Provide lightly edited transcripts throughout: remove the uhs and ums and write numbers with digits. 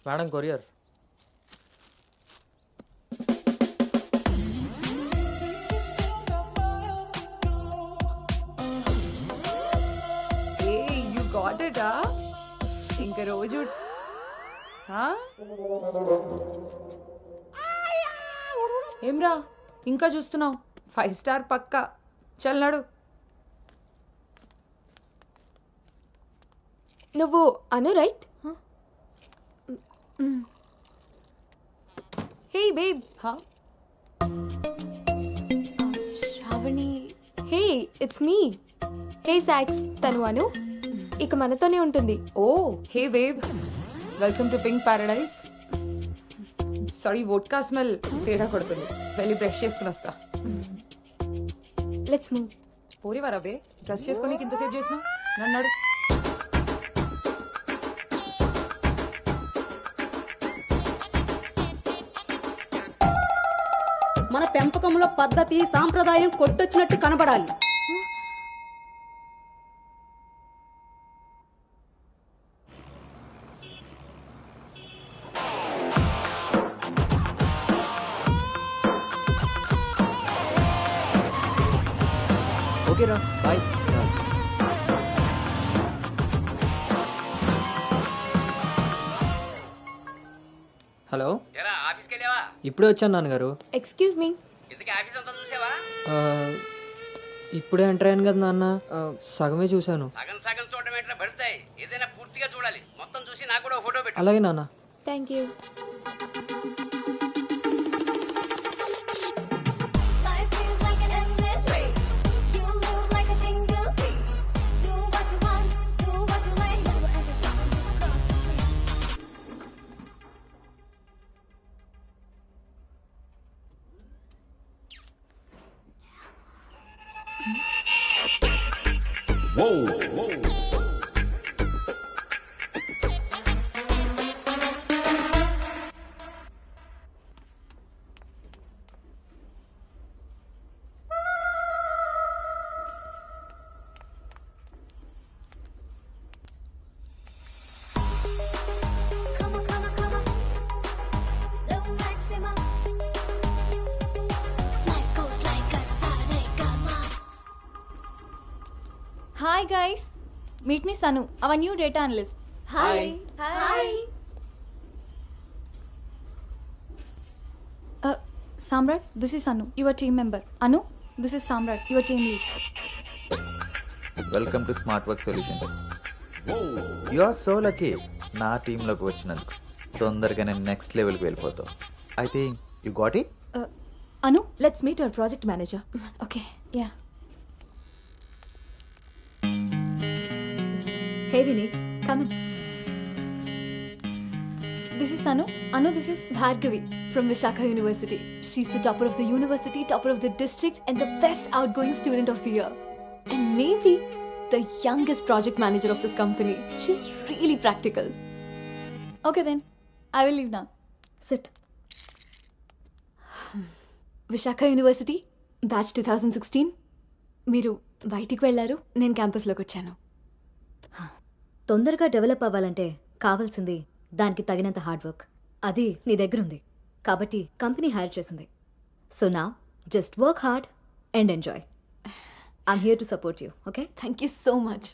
Madam courier. A you got it ఇంక రోజు ఏమ్రా ఇంకా చూస్తున్నావు? 5 స్టార్ పక్కా. చల్నాడు. నువ్వు Anu right? Hey babe. Shravani. Hey it's me. Hey సాక్స్. తను అను ఇక మనతోనే ఉంటుంది. ఓ హే వేవ్, welcome to pink paradise. Sorry vodka smell తేడా కొడుతుంది. వెళ్ళి బ్రష్ చేసుకుని వస్తా. Let's move. పోరివారా బే, డ్రెస్ చేసుకొని ఇంతసేపు చేసినా నన్నాడు. మన పెంపకంలో పద్ధతి సాంప్రదాయం కొట్టొచ్చినట్టు కనబడాలి. ఓకేరా బాయ్. హలో, ఎరా ఆఫీస్కి వెళ్ళావా? ఇప్పుడే వచ్చాను నాన్నగారు. Excuse me. ఇంతకీ ఆఫీస్ అంతా చూసావా? ఆ, ఇప్పుడే ఎంటర్ అయ్యాను కదా నాన్న. సగమే చూశాను. సగం సగం చూడడం ఏంటో పడతాయి. ఏదైనా పూర్తిగా చూడాలి. మొత్తం చూసి నాకు కూడా ఫోటో పెట్టు. అలాగే నాన్న. Thank you. Life feels like an endless race. You move like a single piece. Do what you want, do what you like. Never ever stop and just cross the street. Come on, come on, come on. The maximum. Life goes like a saregama. Hi guys, meet me Sanu, our new data analyst. Hi. Hi. Samrat, this is Anu, your team member. Anu, this is Samrat, your team lead. Welcome to smart work solutions. You are so lucky నా టీంలోకి వచ్చినందుకు. తొందరగానే next లెవెల్కి వెళ్ళిపోతావు. I think you got it. Anu, let's meet our project manager. Okay. Yeah. Hey Vini, come in. This is Anu. Anu, this is Bhargavi from Vishakha University. She's the topper of the university, topper of the district, and the best outgoing student of the year. And maybe the youngest project manager of this company. She's really practical. Okay then, I will leave now. Sit. Vishakha University, batch 2016. మీరు బయటికి వెళ్ళారు, నేను క్యాంపస్లోకి వచ్చాను. తొందరగా develop అవ్వాలంటే కావాల్సింది దానికి తగినంత హార్డ్ వర్క్. అది నీ దగ్గర ఉంది కాబట్టి కంపెనీ హైర్ చేసింది. సో నా just work hard and enjoy. I'm here to support you. Okay, thank you so much.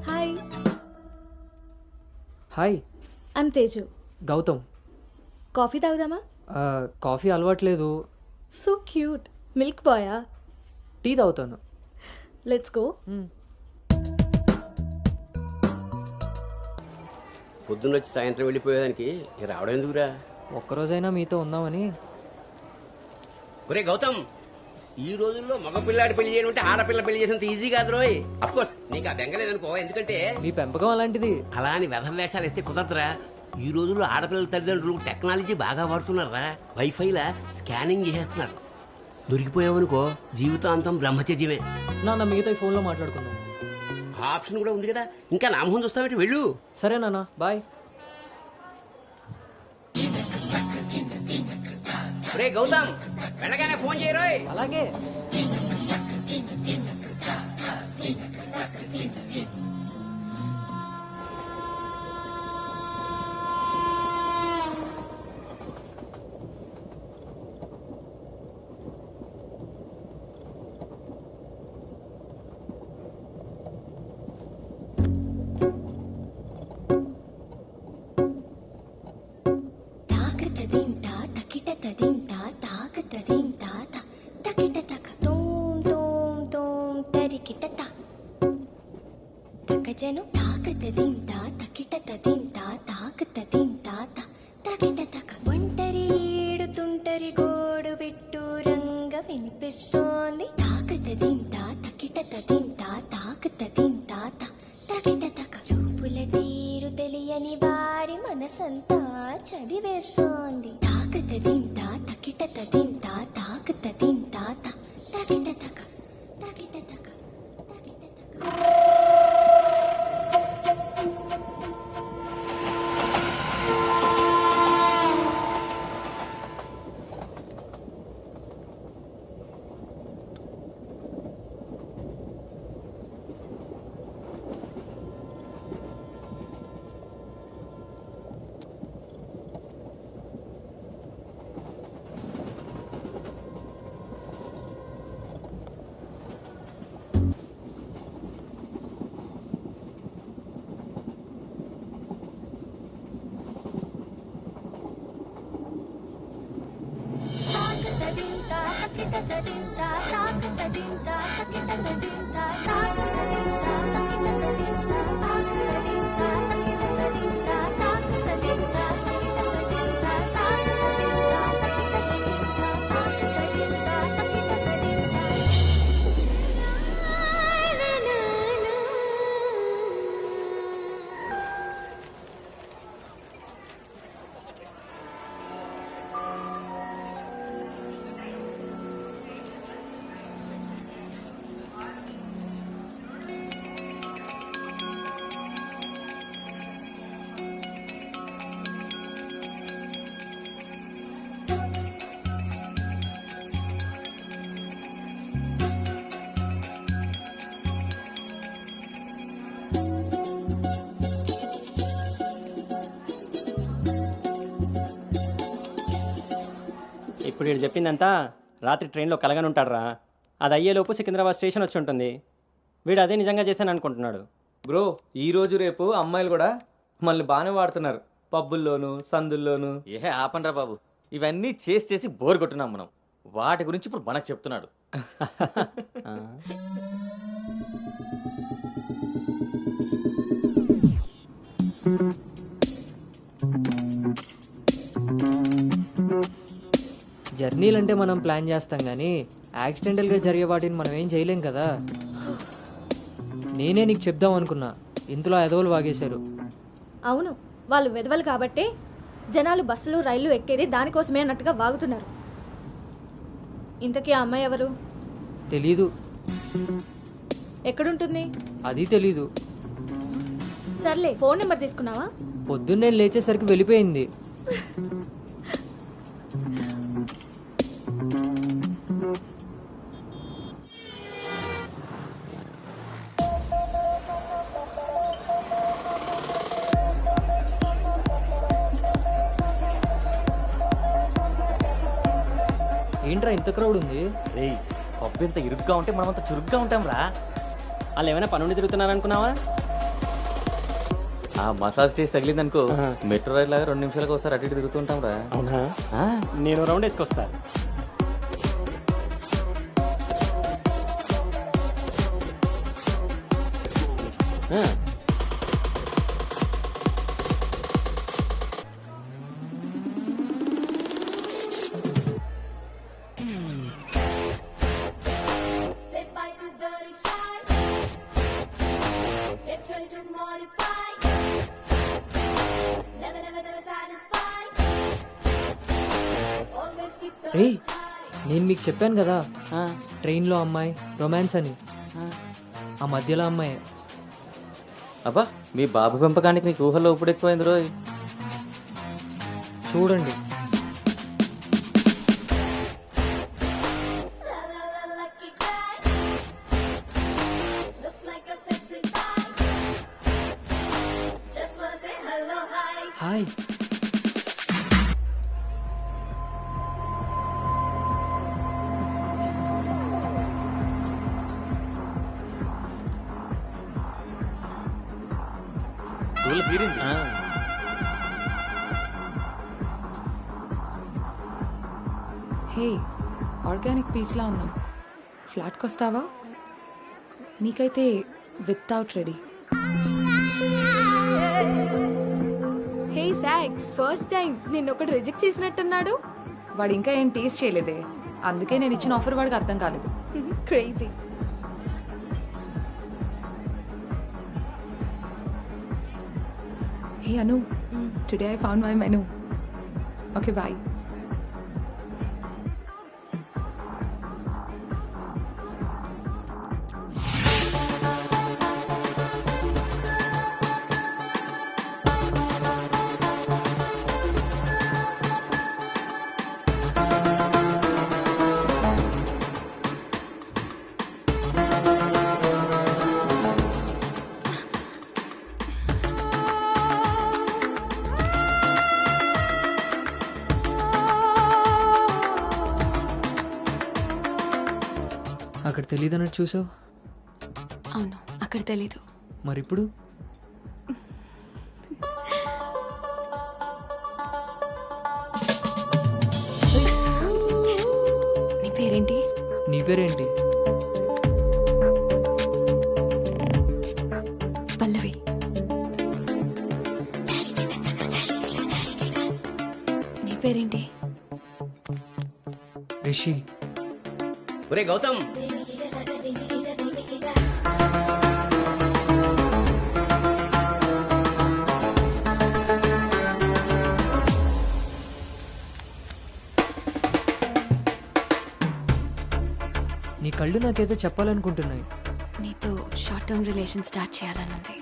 Hi, hi. I'm Teju. Gautam. Coffee తాగుదామా? కాఫీ అలవాట్లేదు. So cute. మిల్క్ బాయా? టీ తాగుతాను. Let's go. పొద్దున్నొచ్చి సాయంత్రం వెళ్ళిపోయేదానికి ఇక రావడం ఎందుకురా? ఒక్కరోజైనా మీతో ఉందామని. ఒరే గౌతమ్, ఈ రోజుల్లో మగ పిల్లాడి పెళ్లి చేయడం అంటే ఆడపిల్ల పెళ్లి చేయడం ఈజీ కాదు రోయ్. అఫ్ కోర్స్ నీకు ఆ బెంగలేదనుకో, ఎందుకంటే మీ పెంపకం అలాంటిది. అలా అని వ్యధ వేషాలు వేస్తే కుదరదురా. ఈ రోజుల్లో ఆడపిల్లల తల్లిదండ్రులు టెక్నాలజీ బాగా వాడుతున్నారా. వైఫైలా స్కానింగ్ చేసేస్తున్నారు. దొరికిపోయావనుకో జీవితాంతం బ్రహ్మచర్యమే. నాన్న మిగతా ఈ ఫోన్లో మాట్లాడుకుందాం. ఆ ఆప్షన్ కూడా ఉంది కదా. ఇంకా నా మొహం చూస్తావేంటి, వెళ్ళు. సరే నాన్న, బాయ్. రే గౌతమ్, వెళ్ళగానే ఫోన్ చేయరోయ్. అలాగే. జను తాకతదింతా తకిటతదింతా తాకతదింతా తకిటతక ఒంటరి ఏడుతుంటరి గోడు బిట్టు రంగ వినిపిస్తోంది తాకతదింతా తకిటతదింతా తాకతదింతా తకిటతక చూపుల తీరు తెలియని వారి మనసంతా చదివేస్తోంది తాకతదింతా తకిటతదింతా తాకతదింతా తకిటతక తకిటతక తకిటతక. ఇప్పుడు వీడు చెప్పిందంతా రాత్రి ట్రైన్లో కలగని ఉంటాడురా. అది అయ్యేలోపు సికింద్రాబాద్ స్టేషన్ వచ్చి ఉంటుంది. వీడు అదే నిజంగా చేశాను అనుకుంటున్నాడు. బ్రో ఈ రోజు రేపు అమ్మాయిలు కూడా మనల్ని బాగానే వాడుతున్నారు, పబ్బుల్లోను సందుల్లోను. ఏ ఆపండ్రా బాబు, ఇవన్నీ చేసి చేసి బోర్ కొట్టున్నాం మనం. వాటి గురించి ఇప్పుడు మనకు చెప్తున్నాడు. జర్నీలు అంటే మనం ప్లాన్ చేస్తాం కానీ యాక్సిడెంటల్గా జరిగే వాటిని మనం ఏం చేయలేం కదా. నేనే నీకు చెప్దాం అనుకున్నా, ఇంతలో ఎదవలు వాగేశారు. అవును, వాళ్ళు వెదవలు కాబట్టే జనాలు బస్సులు రైళ్లు ఎక్కేది దానికోసమే అన్నట్టుగా వాగుతున్నారు. ఇంతకీ ఆ అమ్మాయి ఎవరు? తెలీదు. ఎక్కడుంటుంది? అది తెలీదు. సర్లే, ఫోన్ నెంబర్ తీసుకున్నావా? పొద్దున్నే లేచేసరికి వెళ్ళిపోయింది. ఏంట్రా ఇంత క్రౌడ్ ఉంది? రేయ్ పబ్బు ఇంత ఇరుగ్గా ఉంటే మనం అంత చురుగ్గా ఉంటాం రా. వాళ్ళు ఏమైనా పనుండి తిరుగుతున్నారనుకున్నావా? ఆ మసాజ్ టేస్ట్ తగిలిందనుకో, మెట్రో రైల్ లాగా 2 నిమిషాలకు ఒకసారి అటు ఇటు తిరుగుతుంటాం రా. అవునా? నేను round వేసుకొస్తా. ready to modify. Never, never, never satisfy. Always keep the రే నేను మీకు చెప్పాను కదా ట్రైన్లో అమ్మాయి రొమాన్స్ అని, ఆ మధ్యలో అమ్మాయి. అబ్బా మీ బాబు పెంపకానికి నీకు ఊహలో ఇప్పుడు ఎక్కువైంది రోయ్. చూడండి. La la la lucky guy. Looks like a sexy spy. Just wanna say hello, hi. Hi. ఊళ్ళో తీరింది. హే, ఆర్గానిక్ పీస్లా ఉన్నాం. ఫ్లాట్కి వస్తావా? నీకైతే వితౌట్ రెడీ. హే సాక్స్, ఫస్ట్ టైం నిన్న ఒకటి రిజెక్ట్ చేసినట్టున్నాడు. వాడు ఇంకా ఏం టేస్ట్ చేయలేదే, అందుకే నేను ఇచ్చిన ఆఫర్ వాడికి అర్థం కాలేదు. Crazy. Hey Anu, today I found my menu. Okay bye. అక్కడ తెలియదన్నట్టు చూసావు. అవును, అక్కడ తెలీదు. మరి ఇప్పుడు నీ పేరేంటి? నీ పేరేంటి? పల్లవి. నీ పేరేంటి? రిషి. ఒరే గౌతమ్, నీ కళ్ళు నాకేదో చెప్పాలనుకుంటున్నాయి. నీతో షార్ట్ టర్మ్ రిలేషన్ స్టార్ట్ చేయాలనుంది.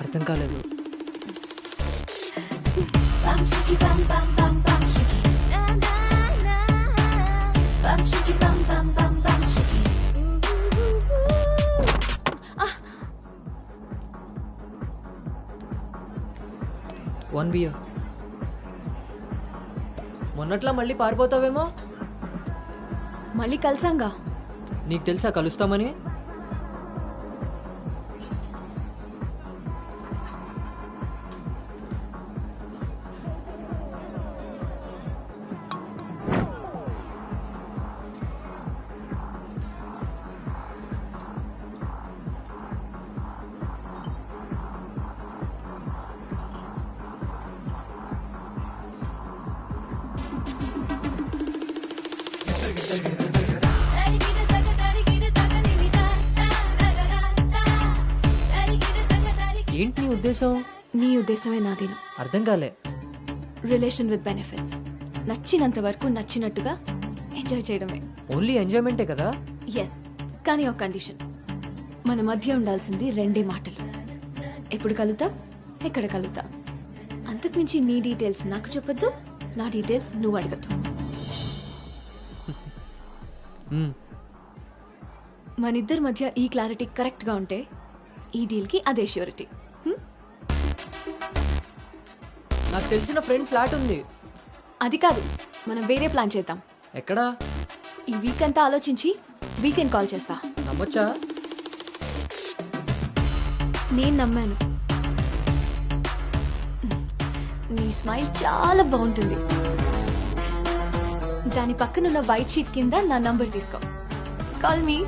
అర్థం కాలేదు. Bum shiki bum bum bum bum shiki. Na na na. Bum shiki bum bum bum bum shiki. One beer. మొన్నట్లా మళ్ళీ పారిపోతావేమో. మళ్ళీ కలిసాంగా. నీకు తెలుసా కలుస్తామని? ఏంటి నీ ఉద్దేశం? నీ ఉద్దేశమే నాదేను. అర్థం కాలే. Relation with benefits. నచ్చినంత వరకు నచ్చినట్టుగా ఎంజాయ్ చేయడమే. ఓన్లీ ఎంజాయ్మెంటే కదా? ఎస్, కానీ ఒక కండిషన్. మన మధ్య ఉండాల్సింది రెండే మాటలు. ఎప్పుడు కలుద్దాం, ఎక్కడ కలుద్దాం. అంతకుమించి నీ డీటెయిల్స్ నాకు చెప్పొద్దు, నా డీటెయిల్స్ నువ్వు అడగద్దు. మనిద్దరి మధ్య ఈ క్లారిటీ కరెక్ట్గా ఉంటే ఈ డీల్కి అదే ష్యూరిటీ. నాకు తెలిసిన ఫ్రెండ్ ఫ్లాట్ ఉంది. అది కాదు, మనం వేరే ప్లాన్ చేద్దాం. ఎక్కడా? ఈ వీక్ అంతా ఆలోచించి వీకెండ్ కాల్ చేస్తా. నమ్మొచ్చా? నేను నమ్మాను. నీ స్మైల్ చాలా బాగుంటుంది. దాని పక్కనున్న వైట్ షీట్ కింద నా నంబర్ తీసుకో. Call me.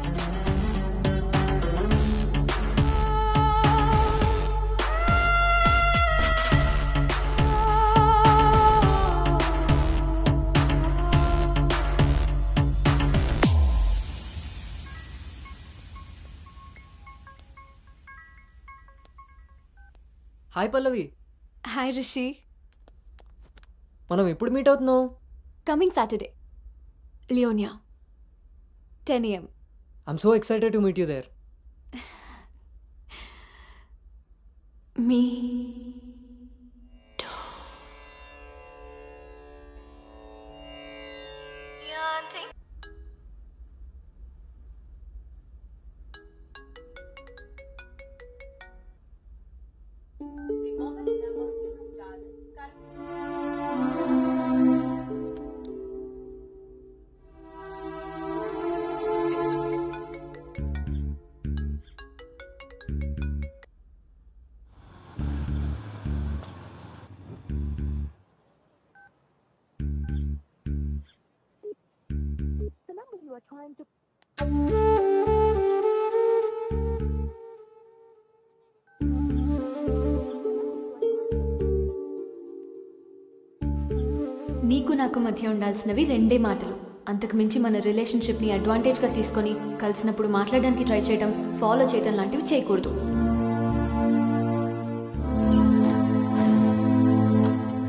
Hi Pallavi. Hi Rishi. మనం ఎప్పుడు మీట్ అవుతున్నాం? Coming Saturday, Leonia, 10 AM. I'm so excited to meet you there. మీ నీకు నాకు మధ్య ఉండాల్సినవి 2 మాటలు. అంతకుమించి మన రిలేషన్షిప్ని అడ్వాంటేజ్గా తీసుకొని కలిసినప్పుడు మాట్లాడడానికి ట్రై చేయడం, ఫాలో చేయడం లాంటివి చేయకూడదు.